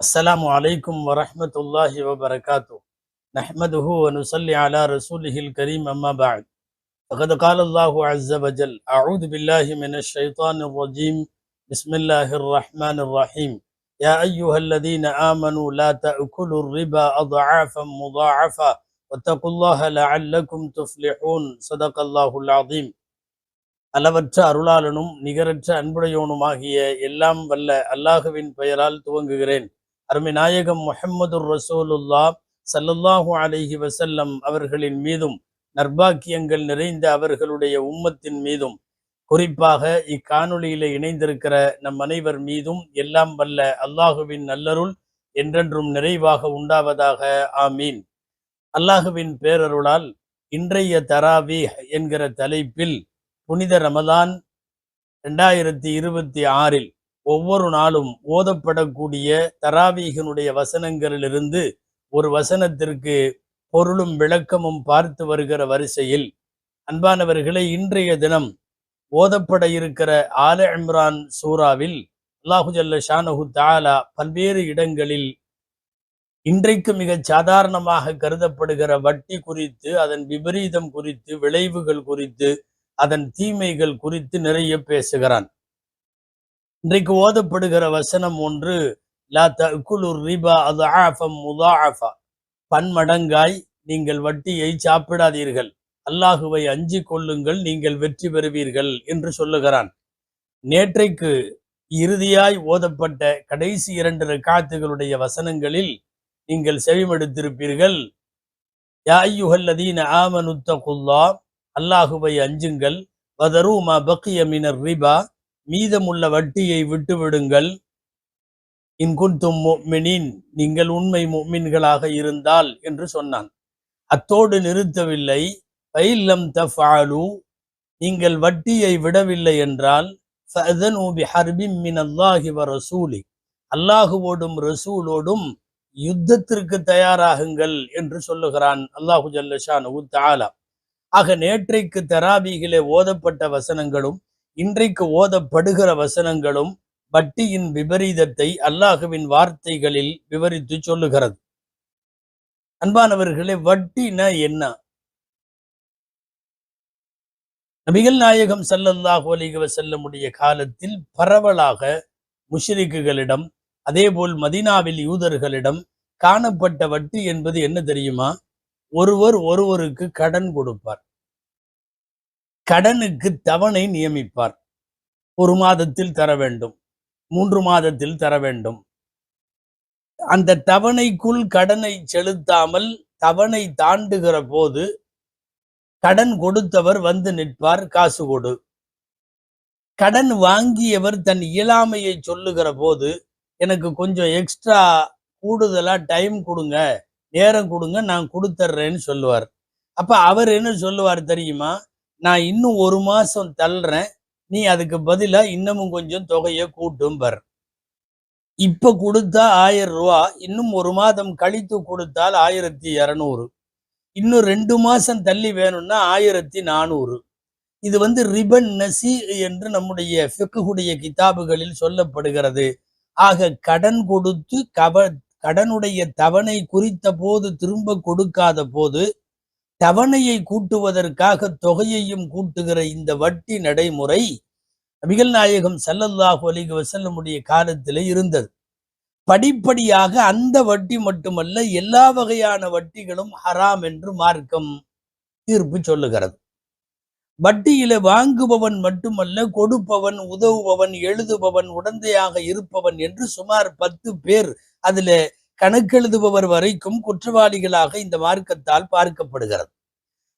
السلام عليكم ورحمة الله وبركاته. نحمده ونصلي على رسوله الكريم أما بعد. فقد قال الله عز وجل: أعوذ بالله من الشيطان الرجيم. بسم الله الرحمن الرحيم. يا أيها الذين آمنوا لا تأكلوا الربا أضعافا مضاعفة واتقوا الله لعلكم تفلحون. صدق الله العظيم. அளவற்ற அருளாளனும் நிகரற்ற அன்புடையோனுமாகிய எல்லாம் வல்ல அல்லாஹுவின் பெயரால் துவங்குகிறேன். அருமை நாயகம் முஹம்மது ரசூலுல்லா ஸல்லல்லாஹு அலைஹி வஸல்லம் அவர்களின் மீதும் நற்பாக்கியங்கள் நிறைந்த அவர்களுடைய உம்மத்தின் மீதும் குறிப்பாக இக்காணொளியில இணைந்திருக்கிற நம் அனைவர் மீதும் எல்லாம் வல்ல அல்லாஹுவின் நல்லருள் என்றென்றும் நிறைவாக உண்டாவதாக. ஆமீன். அல்லாஹுவின் பேரருளால் இன்றைய தராவீஹ் என்கிற தலைப்பில் புனித ரமலான் 2026 ஒவ்வொரு நாளும் ஓதப்படக்கூடிய தராவீஹினுடைய வசனங்களிலிருந்து ஒரு வசனத்திற்கு பொருளும் விளக்கமும் பார்த்து வருகிற வரிசையில் அன்பானவர்களை, இன்றைய தினம் ஓதப்பட இருக்கிற ஆல இம்ரான் சூராவில் அல்லாஹு ஜல்ல ஷானஹு தஆலா பல்வேறு இடங்களில் இன்றைக்கு மிக சாதாரணமாக கருதப்படுகிற வட்டி குறித்து, அதன் விபரீதம் குறித்து, விளைவுகள் குறித்து, அதன் தீமைகள் குறித்து நிறைய பேசுகிறான். இன்றைக்கு ஓதப்படுகிற வசனம் ஒன்று, லா தஅக்குலுர் ரிபா அத்ஆஃபம் முதாஅஃபா, பன்மடங்காய் நீங்கள் வட்டியை சாப்பிடாதீர்கள், அல்லாஹுவை அஞ்சிக் கொள்ளுங்கள், நீங்கள் வெற்றி பெறுவீர்கள் என்று சொல்லுகிறான். நேற்றைக்கு இறுதியாய் ஓதப்பட்ட கடைசி 2 ரக்காத்துகளுடைய வசனங்களில் நீங்கள் செவிமடுத்திருப்பீர்கள். யா அய்யுஹல்லதீன ஆமனு தகுல்லாஹ், அல்லாஹுவை அஞ்சுங்கள், வதரு மா பக்கிய மினர் ரிபா, மீதமுள்ள வட்டியை விட்டுவிடுங்கள், இன் குன்தும் முஃமினீன், நீங்கள் உண்மை முஃமின்களாக இருந்தால் என்று சொன்னான். அத்தோடு நிறுத்தவில்லை. ஃபைல்லம் தஃஅலு, நீங்கள் வட்டியை விடவில்லை என்றால் ஃபஅதனு பிஹர்பின் மினல்லாஹி வ ரசூலி, அல்லாஹுவோடும் ரசூலோடும் யுத்தத்திற்கு தயாராகுங்கள் என்று சொல்லுகிறான் அல்லாஹு ஜல்ல ஷானஹு தஆலா. ஆக நேற்றைக்கு தராபீகிலே ஓதப்பட்ட வசனங்களும் இன்றைக்கு ஓதப்படுகிற வசனங்களும் வட்டியின் விபரீதத்தை அல்லாஹுவின் வார்த்தைகளில் விவரித்து சொல்லுகிறது. அன்பானவர்களே, வட்டினா என்ன? நபிகள் நாயகம் ஸல்லல்லாஹு அலைஹி வஸல்லமுடைய காலத்தில் பரவலாக முஷ்ரிக்குகளிடம், அதேபோல் மதீனாவில் யூதர்களிடம் காணப்பட்ட வட்டி என்பது என்ன தெரியுமா? ஒருவர் ஒருவருக்கு கடன் கொடுப்பார், கடனுக்கு தவணை நியமிப்பார். 1 மாதத்தில் தர வேண்டும், 3 மாதத்தில் தர வேண்டும். அந்த தவணைக்குள் கடனை செலுத்தாமல் தவணை தாண்டுகிற போது கடன் கொடுத்தவர் வந்து நிற்பார், காசு கொடு. கடன் வாங்கியவர் தன் இயலாமையை சொல்லுகிற போது, எனக்கு கொஞ்சம் எக்ஸ்ட்ரா கூடுதலா டைம் கொடுங்க, நேரம் கொடுங்க, நான் கொடுத்துட்றேன்னு சொல்லுவார். அப்ப அவர் என்ன சொல்லுவார் தெரியுமா? நான் இன்னும் 1 மாசம் தள்ளுறேன், நீ அதுக்கு பதிலா இன்னமும் கொஞ்சம் தொகையை கூட்டும் பர். இப்ப கொடுத்தா 1000 ரூபா, இன்னும் 1 மாதம் கழித்து கொடுத்தால் 1200, இன்னும் 2 மாசம் தள்ளி வேணும்னா 1400. இது ரிபன் நசி என்று நம்முடைய ஃபிக்ஹுடைய கிதாபுகளில் சொல்லப்படுகிறது. ஆக கடன் கொடுத்து கடனுடைய தவணை குறித்த போது திரும்ப கொடுக்காத போது தவணையை கூட்டுவதற்காக தொகையையும் கூட்டுகிற இந்த வட்டி நடைமுறை நபிகள் நாயகம் ஸல்லல்லாஹு அலைஹி வஸல்லமுடைய காலத்திலே இருந்தது. படிப்படியாக அந்த வட்டி மட்டுமல்ல, எல்லா வகையான வட்டிகளும் ஹராம் என்று மார்க்கம் தீர்ப்பு சொல்லுகிறது. வட்டியில வாங்குபவன் மட்டுமல்ல, கொடுப்பவன், உதவுபவன், எழுதுபவன், உடந்தையாக இருப்பவன் என்று சுமார் 10 பேர் அதுல கணக்கெழுதுபவர் வரைக்கும் குற்றவாளிகளாக இந்த மார்க்கத்தால் பார்க்கப்படுகிறது.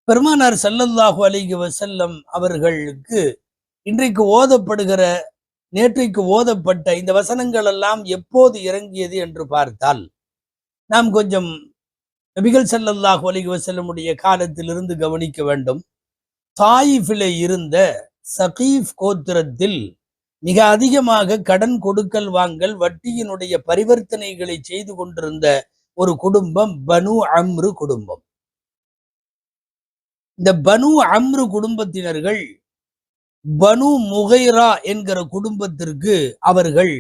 பெருமானார் ஸல்லல்லாஹு அலைஹி வஸல்லம் அவர்களுக்கு இன்றைக்கு ஓதப்படுகிற, நேற்றைக்கு ஓதப்பட்ட இந்த வசனங்கள் எல்லாம் எப்போது இறங்கியது என்று பார்த்தால், நாம் கொஞ்சம் நபிகள் ஸல்லல்லாஹு அலைஹி வஸல்லமுடைய காலத்திலிருந்து கவனிக்க வேண்டும். தாயிஃபிலே இருந்த சகீஃப் கோத்திரத்தில் மிக அதிகமாக கடன் கொடுக்கல் வாங்கல், வட்டியினுடைய பரிவர்த்தனைகளை செய்து கொண்டிருந்த ஒரு குடும்பம் பனு அம்ரு குடும்பம். இந்த பனு அம்ரு குடும்பத்தினர்கள் பனு முகைரா என்கிற குடும்பத்திற்கு அவர்கள்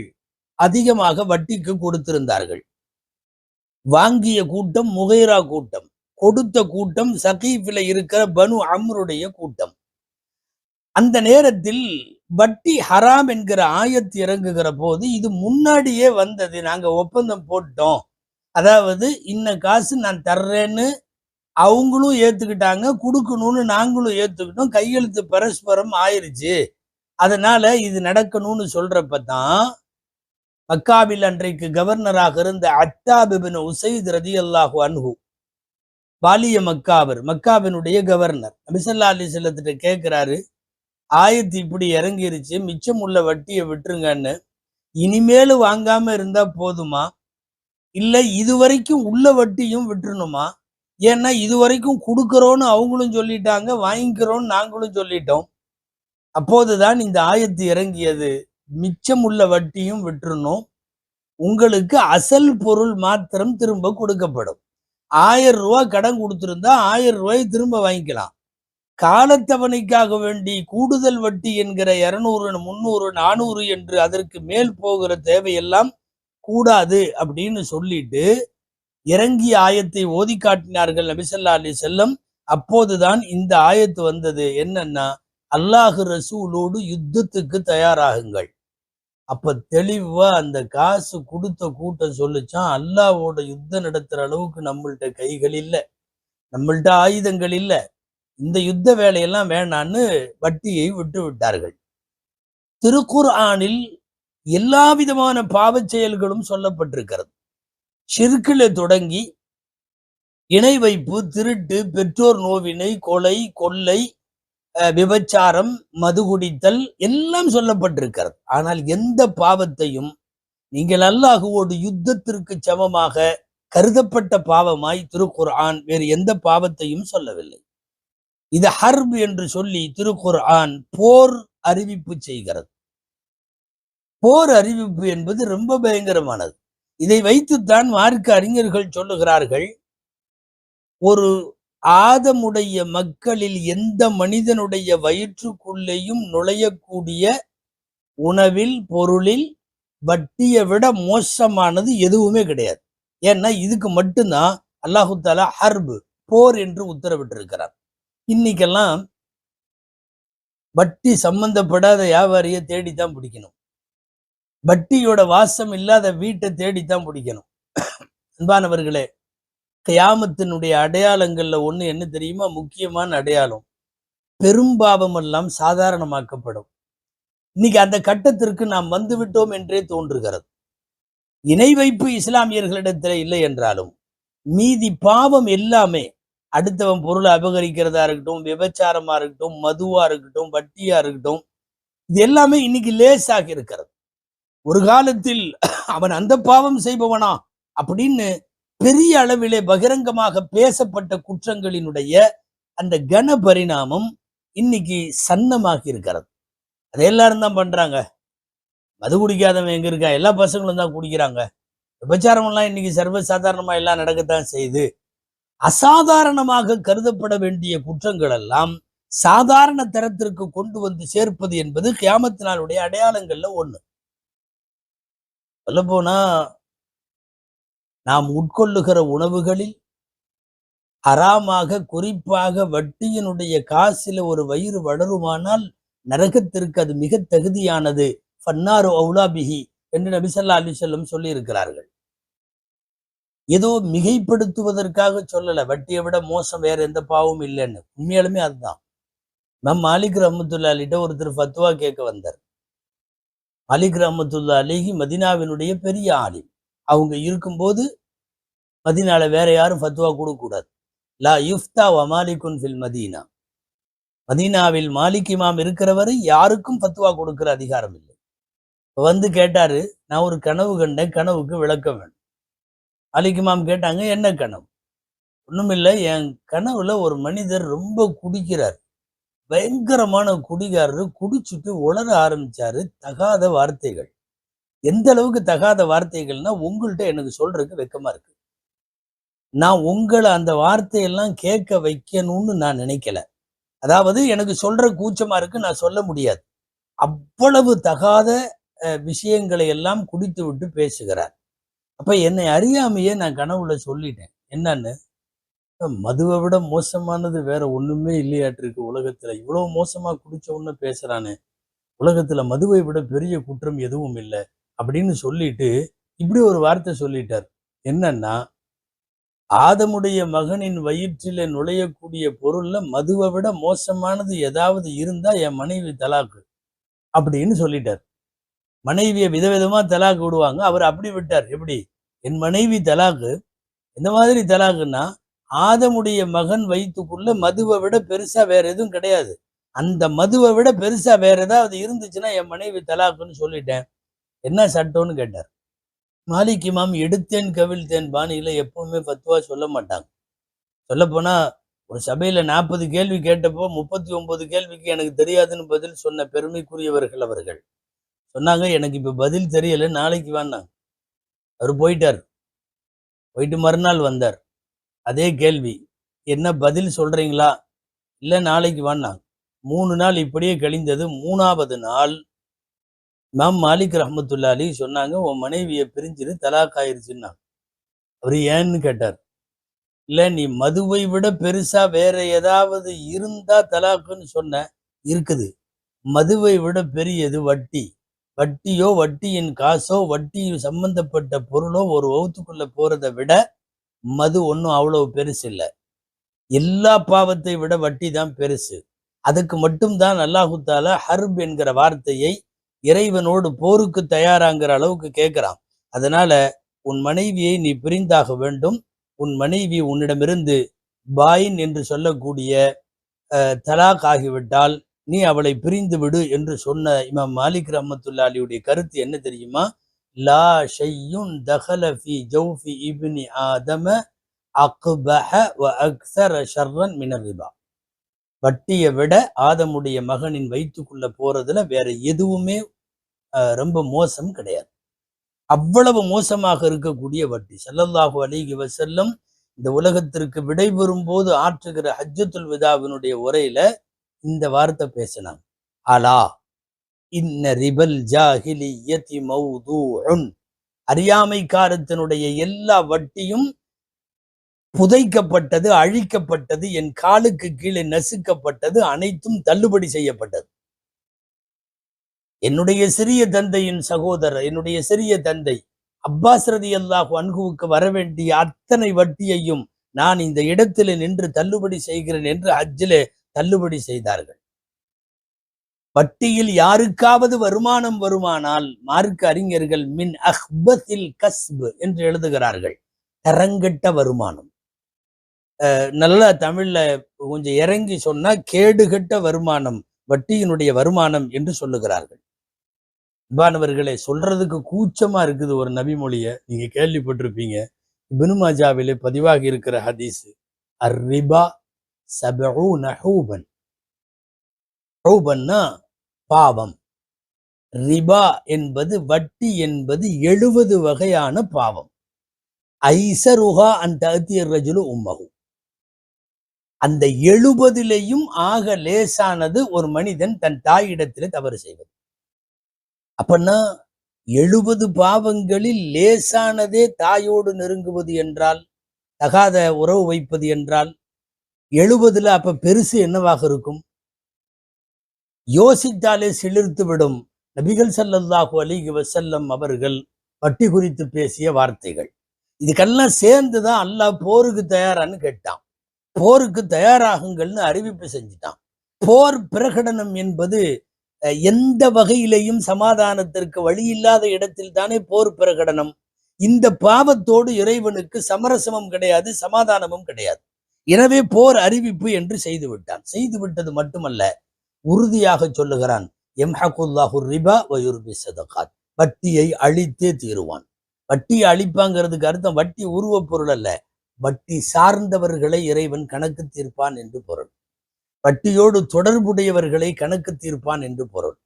அதிகமாக வட்டிக்கு கொடுத்திருந்தார்கள். வாங்கிய கூட்டம் முகைரா கூட்டம், கொடுத்த கூட்டம் சகீஃபில் இருக்கிற பனு அம்ருடைய கூட்டம். அந்த நேரத்தில் வட்டி ஹராம் என்கிற ஆயத்து இறங்குகிற போது இது முன்னாடியே வந்தது. நாங்க ஒப்பந்தம் போட்டோம், அதாவது இன்ன காசு நான் தர்றேன்னு அவங்களும் ஏத்துக்கிட்டாங்க, கொடுக்கணும்னு நாங்களும் ஏத்துக்கிட்டோம், கையெழுத்து பரஸ்பரம் ஆயிருச்சு, அதனால இது நடக்கணும்னு சொல்றப்பதான் மக்காவில் அன்றைக்கு கவர்னராக இருந்த அத்தாப் இப்னு உஸைத் ரலியல்லாஹு அன்ஹு, வாலிய மக்காவர், மக்காவினுடைய கவர்னர், நபி ஸல்லல்லாஹு அலைஹி வஸல்லத்திட்ட கேட்கிறாரு, ஆயத்து இப்படி இறங்கிருச்சு, மிச்சம் உள்ள வட்டியை விட்டுருங்கன்னு, இனிமேல் வாங்காம இருந்தா போதுமா, இல்ல இதுவரைக்கும் உள்ள வட்டியும் விட்டுருணுமா? ஏன்னா இதுவரைக்கும் கொடுக்கறோன்னு அவங்களும் சொல்லிட்டாங்க, வாங்கிக்கிறோன்னு நாங்களும் சொல்லிட்டோம். அப்போதுதான் இந்த ஆயத்து இறங்கியது, மிச்சம் உள்ள வட்டியும் விட்டுறணும், உங்களுக்கு அசல் பொருள் மாத்திரம் திரும்ப கொடுக்கப்படும். 1000 ரூபாய் கடன் கொடுத்திருந்தா 1000 ரூபாய் திரும்ப வாங்கிக்கலாம். காலத்தவணைக்காக வேண்டி கூடுதல் வட்டி என்கிற 200, 300, 400 என்று அதற்கு மேல் போகிற தேவையெல்லாம் கூடாது அப்படின்னு சொல்லிட்டு இறங்கிய ஆயத்தை ஓதி காட்டினார்கள் நபி ஸல்லல்லாஹு அலைஹி வஸல்லம். அப்போதுதான் இந்த ஆயத்து வந்தது. என்னன்னா, அல்லாஹ் ரசூலோடு யுத்தத்துக்கு தயாராகுங்கள். அப்ப தெளிவா அந்த காசு கொடுத்த கூட்டம் சொல்லுச்சான், அல்லாஹ்வோட யுத்தம் நடத்துற அளவுக்கு நம்மள்ட்ட கைகள் இல்ல, நம்மள்ட்ட ஆயுதங்கள் இல்ல, இந்த யுத்த வேலையெல்லாம் வேணான்னு வட்டியை விட்டு விட்டார்கள். திருக்குர்ஆனில் எல்லா விதமான பாவச் செயல்களும் சொல்லப்பட்டிருக்கிறது. ஷிர்கில தொடங்கி இணை வைப்பு, திருட்டு, பெற்றோர் நோவினை, கொலை, கொள்ளை, விபச்சாரம், மது குடித்தல் எல்லாம் சொல்லப்பட்டிருக்கிறது. ஆனால் எந்த பாவத்தையும் நீங்கள் அல்லாஹுவோடு யுத்தத்திற்கு சமமாக கருதப்பட்ட பாவமாய் திருக்குர்ஆன் வேறு எந்த பாவத்தையும் சொல்லவில்லை. இது ஹர்ப் என்று சொல்லி திருக்குர்ஆன் போர் அறிவிப்பு செய்கிறது. போர் அறிவிப்பு என்பது ரொம்ப பயங்கரமானது. இதை வைத்துத்தான் மார்க்க அறிஞர்கள் சொல்லுகிறார்கள், ஒரு ஆதமுடைய மக்களில் எந்த மனிதனுடைய வயிற்றுக்குள்ளேயும் நுழையக்கூடிய உணவில், பொருளில் வட்டியை விட மோசமானது எதுவுமே கிடையாது. ஏன்னா இதுக்கு மட்டும்தான் அல்லாஹு தஆலா ஹர்ப், போர் என்று உத்தரவிட்டிருக்கிறார். இன்னைக்கெல்லாம் வட்டி சம்பந்தப்படாத வியாபாரியை தேடித்தான் பிடிக்கணும், வட்டியோட வாசம் இல்லாத வீட்டை தேடித்தான் பிடிக்கணும். அன்பானவர்களே, கியாமத்தினுடைய அடையாளங்கள்ல ஒண்ணு என்ன தெரியுமா? முக்கியமான அடையாளம், பெரும்பாவம் எல்லாம் சாதாரணமாக்கப்படும். இன்னைக்கு அந்த கட்டத்திற்கு நாம் வந்து விட்டோம் என்றே தோன்றுகிறது. இணை வைப்பு இஸ்லாமியர்களிடத்தில் இல்லை என்றாலும் மீதி பாவம் எல்லாமே, அடுத்தவன் பொருளை அபகரிக்கிறதா இருக்கட்டும், விபச்சாரமா இருக்கட்டும், மதுவா இருக்கட்டும், வட்டியா இருக்கட்டும், இது எல்லாமே இன்னைக்கு லேசாக இருக்கிறது. ஒரு காலத்தில் அவன் அந்த பாவம் செய்பவனா அப்படின்னு பெரிய அளவிலே பகிரங்கமாக பேசப்பட்ட குற்றங்களினுடைய அந்த கன பரிணாமம் இன்னைக்கு சன்னமாகி இருக்கிறது. அதை எல்லாரும் தான் பண்றாங்க. மது குடிக்காதவன் எங்க இருக்கா? எல்லா பசங்களும் தான் குடிக்கிறாங்க. விபச்சாரம் எல்லாம் இன்னைக்கு சர்வசாதாரணமா எல்லாம் நடக்கத்தான் செய்யுது. அசாதாரணமாக கருதப்பட வேண்டிய குற்றங்கள் எல்லாம் சாதாரண தரத்திற்கு கொண்டு வந்து சேர்ப்பது என்பது கியாமத் நாளுடைய அடையாளங்கள்ல ஒண்ணு. சொல்ல போனா, நாம் உட்கொள்ளுகிற உணவுகளில் ஹராமாக, குறிப்பாக வட்டியினுடைய காசில ஒரு வயிறு வளருமானால் நரகத்திற்கு அது மிக தகுதியானது. ஃபன்னாரு அவுலா பிஹி என்று நபி ஸல்லல்லாஹு அலைஹி வஸல்லம் சொல்லி இருக்கிறார்கள். ஏதோ மிகைப்படுத்துவதற்காக சொல்லல, வட்டியை விட மோசம் வேற எந்த பாவமும் இல்லைன்னு. உண்மையாலுமே அதுதான். இமாம் மாலிக் ரஹ்மத்துல்லாஹி அலைஹி ஒருத்தர் ஃபத்வா கேட்க வந்தார். மாலிக் ரஹ்மத்துல்லாஹி அலைஹி மதீனாவினுடைய பெரிய ஆலிம். அவங்க இருக்கும்போது மதீனால வேற யாரும் ஃபத்வா கொடுக்கக்கூடாது. லா யுஃப்தா வ மாலிகுன் ஃபில் மதீனா, மதீனாவில் மாலிக் இமாம் இருக்கிறவரை யாருக்கும் ஃபத்வா கொடுக்கிற அதிகாரம் இல்லை. வந்து கேட்டாரு, நான் ஒரு கனவு கண்டேன், கனவுக்கு விளக்கம் வேணும். மாலிக் இமாம் கேட்டாங்க, என்ன கனவு? ஒண்ணுமில்லை, என் கனவுல ஒரு மனிதர் ரொம்ப குடிக்கிறார், பயங்கரமான குடிகாரரு, குடிச்சுட்டு உளர ஆரம்பிச்சாரு, தகாத வார்த்தைகள். எந்த அளவுக்கு தகாத வார்த்தைகள்னா, உங்கள்கிட்ட எனக்கு சொல்றதுக்கு வெக்கமா இருக்கு. நான் உங்களை அந்த வார்த்தையெல்லாம் கேட்க வைக்கணும்னு நான் நினைக்கல. அதாவது எனக்கு சொல்ற கூச்சமா இருக்கு, நான் சொல்ல முடியாது. அவ்வளவு தகாத விஷயங்களை எல்லாம் குடித்து விட்டு பேசுகிறார். அப்ப என்னை அறியாமையே நான் கனவுல சொல்லிட்டேன். என்னன்னு, மதுவை விட மோசமானது வேற ஒண்ணுமே இல்லையாட்டிருக்கு உலகத்துல. இவ்வளவு மோசமா குடிச்ச உடனே பேசுறானே, உலகத்துல மதுவை விட பெரிய குற்றம் எதுவும் இல்லை அப்படின்னு சொல்லிட்டு இப்படி ஒரு வார்த்தை சொல்லிட்டார். என்னன்னா, ஆதமுடைய மகனின் வயிற்றில நுழையக்கூடிய பொருள்ல மதுவை விட மோசமானது ஏதாவது இருந்தா என் மனைவி தலாக்கு அப்படின்னு சொல்லிட்டார். மனைவியை விதவிதமா தலாக்கு விடுவாங்க, அவர் அப்படி விட்டார். எப்படி? என் மனைவி தலாக்கு. இந்த மாதிரி தலாக்குன்னா, ஆதமுடைய மகன் வயிற்றுக்குள்ள மதுவை விட பெருசா வேற எதுவும் கிடையாது. அந்த மதுவை விட பெருசா வேற ஏதாவது இருந்துச்சுன்னா என் மனைவி தலாக்குன்னு சொல்லிட்டேன். என்ன சட்டம்னு கேட்டார். மாலிக் இமாம் எடுத்தேன் கவிழ்த்தேன் பாணியில எப்பவுமே ஃபத்வா சொல்ல மாட்டாங்க. சொல்ல போனா ஒரு சபையில 40 கேள்வி கேட்டப்போ 39 கேள்விக்கு எனக்கு தெரியாதுன்னு பதில் சொன்ன பெருமைக்குரியவர்கள் அவர்கள். சொன்னாங்க, எனக்கு இப்ப பதில் தெரியல, நாளைக்கு வான்னாங்க. அவர் போயிட்டார். போயிட்டு மறுநாள் வந்தார். அதே கேள்வி, என்ன பதில் சொல்றீங்களா? இல்ல நாளைக்கு வான்னாங்க. 3 நாள் இப்படியே கழிந்தது. 3வது நாள் இமாம் மாலிக் ரஹ்மத்துல்லாஹி அலைஹி சொன்னாங்க, உன் மனைவியை பிரிஞ்சிரு, தலாக் ஆயிருச்சுன்னாங்க. அவரு ஏன்னு கேட்டார். இல்ல, நீ மதுவை விட பெருசா வேற ஏதாவது இருந்தா தலாக்குன்னு சொன்ன. இருக்குது. மதுவை விட பெரியது வட்டி. வட்டியோ வட்டியின் காசோ வட்டி சம்பந்தப்பட்ட பொருளோ ஒரு வகுத்துக்குள்ள போறதை விட மது ஒன்றும் அவ்வளவு பெருசு இல்லை. எல்லா பாவத்தை விட வட்டி தான் பெருசு. அதுக்கு மட்டும்தான் அல்லாஹு தாலா ஹர்ப் என்கிற வார்த்தையை இறைவனோடு போருக்கு தயாராங்கிற அளவுக்கு கேட்கிறான். அதனால உன் மனைவியை நீ பிரிந்தாக வேண்டும். உன் மனைவி உன்னிடமிருந்து பாயின் என்று சொல்லக்கூடிய தலாக் ஆகிவிட்டால் நீ அவளை பிரிந்து விடு என்று சொன்ன இமாம் மாலிக் ரஹ்மத்துல்லாஹி அலைஹி கருத்து என்ன தெரியுமா? லா ஷையுன் தகல ஃபி ஜௌஃபி இப்னி ஆதம அக்பஹ வ அக்ஸர ஷர்ரன் மினர் ரிபா. வட்டியை விட ஆதமுடைய மகனின் வயிற்றுக்குள்ள போறதுல வேற எதுவுமே ரொம்ப மோசம் கிடையாது. அவ்வளவு மோசமாக இருக்கக்கூடிய வட்டி. ஸல்லல்லாஹு அலைஹி வஸல்லம் இந்த உலகத்திற்கு விடைபெறும் போது ஆற்றுகிற ஹஜ்ஜத்துல் விதாவினுடைய உரையில இந்த வார்த்தை பேசினாங்க. அலா இன்ன ரிபல் ஜாஹிலிய்யதி மௌதூஉன். அறியாமைக்காரத்தினுடைய எல்லா வட்டியும் புதைக்கப்பட்டது, அழிக்கப்பட்டது, என் காலுக்கு கீழே நசுக்கப்பட்டது, அனைத்தும் தள்ளுபடி செய்யப்பட்டது. என்னுடைய சிறிய தந்தையின் சகோதரர், என்னுடைய சிறிய தந்தை அப்பாஸ் ரலியல்லாஹு அன்ஹுவுக்கு வர வேண்டிய அத்தனை வட்டியையும் நான் இந்த இடத்திலே நின்று தள்ளுபடி செய்கிறேன் என்று ஹஜ்ஜிலே தள்ளுபடி செய்தார்கள். வட்டியில் யாருக்காவது வருமானம் வருமானால் மார்க்க அறிஞர்கள் மின் அஹ்பத்தில் கஸ்ப் என்று எழுதுகிறார்கள். தரங்கட்ட வருமானம். நல்ல தமிழ்ல கொஞ்சம் இறங்கி சொன்னா கேடுகட்ட வருமானம் வட்டியினுடைய வருமானம் என்று சொல்லுகிறார்கள். அன்பானவர்களே, சொல்றதுக்கு கூச்சமா இருக்குது ஒரு நபிமொழிய. நீங்க கேள்விப்பட்டிருப்பீங்க. இப்னு மாஜாவிலே பதிவாகி இருக்கிற ஹதீஸ், அர்ரிபா சபஊன ஹூபன். ஹூபன்னா பாவம். ரிபா என்பது வட்டி என்பது 70 வகையான பாவம். ஐசருஹா அன் தஅதிர் ரஜுலு உம்மஹு. அந்த 70லேயும் ஆக லேசானது ஒரு மனிதன் தன் தாயிடத்திலே தவறு செய்வது. அப்பன்னா 70 பாவங்களில் லேசானதே தாயோடு நெருங்குவது என்றால், தகாத உறவு வைப்பது என்றால், 70ல அப்ப பெருசு என்னவாக இருக்கும்? யோசித்தாலே சிலிர்த்து விடும். நபிகள் ஸல்லல்லாஹு அலைஹி வஸல்லம் அவர்கள் வட்டி குறித்து பேசிய வார்த்தைகள். இதுக்கெல்லாம் சேர்ந்துதான் அல்லாஹ் போருக்கு தயாரான்னு கேட்டான். போருக்கு தயாராகுங்கள்னு அறிவிப்பு செஞ்சுட்டான். போர் பிரகடனம் என்பது எந்த வகையிலையும் சமாதானத்திற்கு வழி இல்லாத இடத்தில் தானே போர் பிரகடனம். இந்த பாவத்தோடு இறைவனுக்கு சமரசமும் கிடையாது, சமாதானமும் கிடையாது. எனவே போர் அறிவிப்பு என்று செய்து விட்டான். செய்து விட்டது மட்டுமல்ல, உறுதியாக சொல்லுகிறான், யம்ஹகுல்லாஹு ரிபா வ யுர்பி ஸதகாத். வட்டியை அழித்தே தீருவான். வட்டியை அழிப்பாங்கிறதுக்கு அர்த்தம் வட்டி உருவப் பொருள் அல்ல, வட்டி சார்ந்தவர்களை இறைவன் கணக்கு தீர்ப்பான் என்று பொருள். வட்டியோடு தொடர்புடையவர்களை கணக்கு தீர்ப்பான் என்று பொருள்.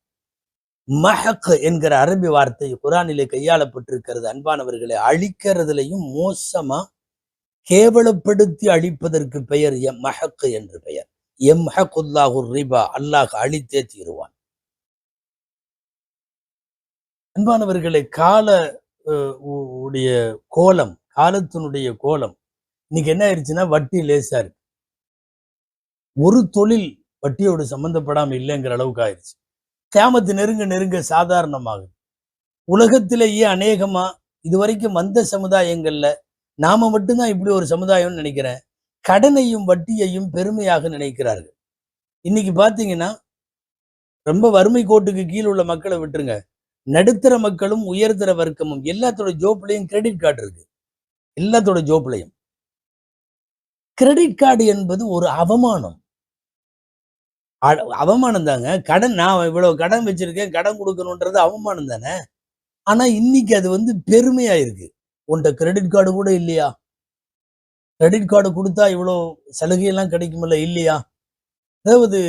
மஹக் என்கிற அரபி வார்த்தை குர்ஆனிலே கையாளப்பட்டிருக்கிறது. அன்பானவர்களை, அழிக்கிறதுலையும் மோசமா கேவலப்படுத்தி அழிப்பதற்கு பெயர் மஹக் என்று பெயர். யம்ஹகுல்லாஹு ரிபா, அல்லாஹ் அழித்தே தீருவான். அன்பானவர்களே, கால உடைய கோலம், காலத்தினுடைய கோலம் இன்னைக்கு என்ன ஆயிடுச்சுன்னா வட்டி லேசா இருக்கு. ஒரு தொழில் வட்டியோடு சம்பந்தப்படாம இல்லைங்கிற அளவுக்கு ஆயிடுச்சு. கியாமத்து நெருங்க நெருங்க சாதாரணமாகுது. உலகத்திலேயே அநேகமா இதுவரைக்கும் வந்த சமுதாயங்கள்ல நாம மட்டும்தான் இப்படி ஒரு சமுதாயம்னு நினைக்கிறேன். கடனையும் வட்டியையும் பெருமையாக நினைக்கிறார்கள். இன்னைக்கு பாத்தீங்கன்னா ரொம்ப வறுமை கோட்டுக்கு கீழ் உள்ள மக்களை விட்டுருங்க. நடுத்தர மக்களும் உயர்தர வர்க்கமும் எல்லாத்தோட ஜோப்லையும் கிரெடிட் கார்டு இருக்கு. எல்லாத்தோட ஜோப்லையும் கிரெடிட் கார்டு என்பது ஒரு அவமானம். அவமானம் தாங்க. கடன் நான் இவ்வளவு கடன் வச்சிருக்கேன், கடன் கொடுக்கணுன்றது அவமானம் தானே. ஆனா இன்னைக்கு அது பெருமையா இருக்கு. உன்கிட்ட கிரெடிட் கார்டு கூட இல்லையா? கிரெடிட் கார்டு கொடுத்தா இவ்வளோ சலுகையெல்லாம் கிடைக்குமில்ல, இல்லையா? அதாவது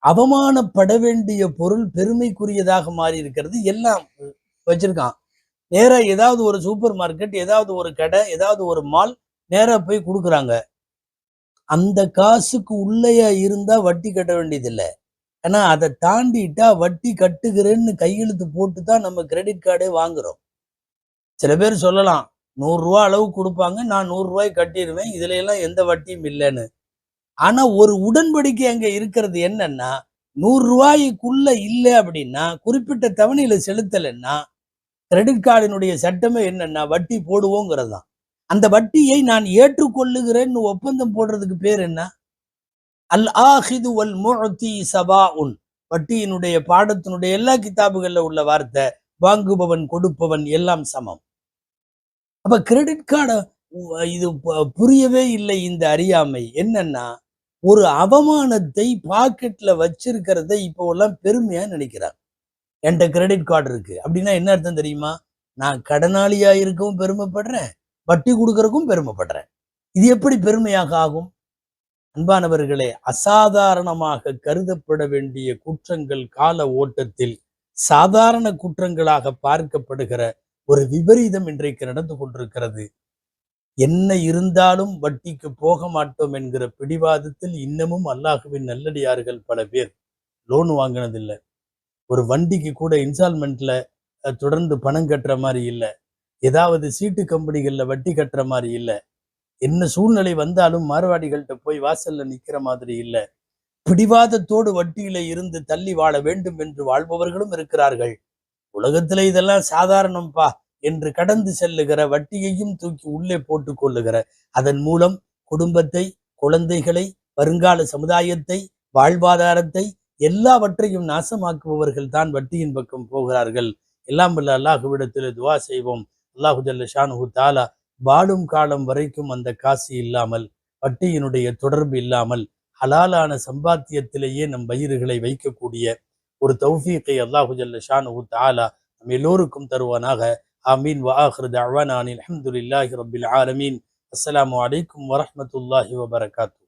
அவமானப்பட வேண்டிய பொருள் பெருமைக்குரியதாக மாறி இருக்கிறது. எல்லாம் வச்சிருக்கான். நேரா ஏதாவது ஒரு சூப்பர் மார்க்கெட், ஏதாவது ஒரு கடை, ஏதாவது ஒரு மால் நேரா போய் கொடுக்குறாங்க. அந்த காசுக்கு உள்ளேயா இருந்தா வட்டி கட்ட வேண்டியதில்லை. ஆனா அதை தாண்டிட்டா வட்டி கட்டுகிறேன்னு கையெழுத்து போட்டு தான் நம்ம கிரெடிட் கார்டே வாங்குறோம். சில பேர் சொல்லலாம், 100 ரூபா அளவு கொடுப்பாங்க, நான் 100 ரூபாய் கட்டிடுவேன், இதுல எல்லாம் எந்த வட்டியும் இல்லைன்னு. ஆனா ஒரு உடன்படிக்கை அங்க இருக்கிறது என்னன்னா, 100 ரூபாய்க்குள்ள இல்லை அப்படின்னா, குறிப்பிட்ட தவணையில செலுத்தலைன்னா, கிரெடிட் கார்டினுடைய சட்டமே என்னன்னா வட்டி போடுவோங்கிறது தான். அந்த வட்டியை நான் ஏற்றுக்கொள்ளுகிறேன்னு ஒப்பந்தம் போடுறதுக்கு பேர் என்ன? அல் ஆஹிது வல் முஅதி சவாஉன். வட்டியினுடைய பாடத்தினுடைய எல்லா கிதாபுகள்ல உள்ள வார்த்தை, வாங்குபவன் கொடுப்பவன் எல்லாம் சமம். அப்ப கிரெடிட் கார்டு இது புரியவே இல்லை. இந்த அறியாமை என்னன்னா, ஒரு அவமானத்தை பாக்கெட்ல வச்சிருக்கிறத இப்போ எல்லாம் பெருமையா நினைக்கிறாங்க. என்கிட்ட கிரெடிட் கார்டு இருக்கு அப்படின்னா என்ன அர்த்தம் தெரியுமா? நான் கடனாளியா இருக்கவும் பெருமைப்படுறேன், வட்டி கொடுக்கறதுக்கும் பெருமைப்படுறேன். இது எப்படி பெருமையாக ஆகும்? அன்பானவர்களே, அசாதாரணமாக கருதப்பட வேண்டிய குற்றங்கள் கால ஓட்டத்தில் சாதாரண குற்றங்களாக பார்க்கப்படுகிற ஒரு விபரீதம் இன்றைக்கு நடந்து கொண்டிருக்கிறது. என்ன இருந்தாலும் வட்டிக்கு போக மாட்டோம் என்கிற பிடிவாதத்தில் இன்னமும் அல்லாஹுவின் நல்லடியார்கள் பல பேர் லோன் வாங்கினதில்லை. ஒரு வண்டிக்கு கூட இன்ஸ்டால்மெண்ட்ல தொடர்ந்து பணம் கட்டுற மாதிரி இல்லை. ஏதாவது சீட்டு கம்பெனிகள்ல வட்டி கட்டுற மாதிரி இல்லை. என்ன சூழ்நிலை வந்தாலும் மார்வாடிகள்கிட்ட போய் வாசல்ல நிக்கிற மாதிரி இல்லை. பிடிவாதத்தோடு வட்டியில இருந்து தள்ளி வாழ வேண்டும் என்று வாழ்பவர்களும் இருக்கிறார்கள். உலகத்துல இதெல்லாம் சாதாரணம்பா என்று கடந்து செல்லுகிற, வட்டியையும் தூக்கி உள்ளே போட்டுக் கொள்ளுகிற, அதன் மூலம் குடும்பத்தை, குழந்தைகளை, வருங்கால சமுதாயத்தை, வாழ்வாதாரத்தை எல்லாவற்றையும் நாசமாக்குபவர்கள் தான் வட்டியின் பக்கம் போகிறார்கள். எல்லாம் வல்ல அல்லாஹுவிடத்தில் துவா செய்வோம். அல்லாஹு ஜல்ல ஷானுஹு தஆலா வாழும் காலம் வரைக்கும் அந்த காசு இல்லாமல், வட்டியினுடைய தொடர்பு இல்லாமல், ஹலாலான சம்பாத்தியத்திலேயே நம் வயிறுகளை வைக்கக்கூடிய ஒரு தௌஃபீக்கை அல்லாஹு ஜல்ல ஷானுஹு தஆலா நம் எல்லோருக்கும் தருவானாக. ஆமீன். வ ஆகிரு தஅவானா அனில் ஹம்துலில்லாஹி ரப்பில் ஆலமீன். அஸ்ஸலாமு அலைக்கும் வரஹ்மத்துல்லாஹி வபரகாத்துஹு.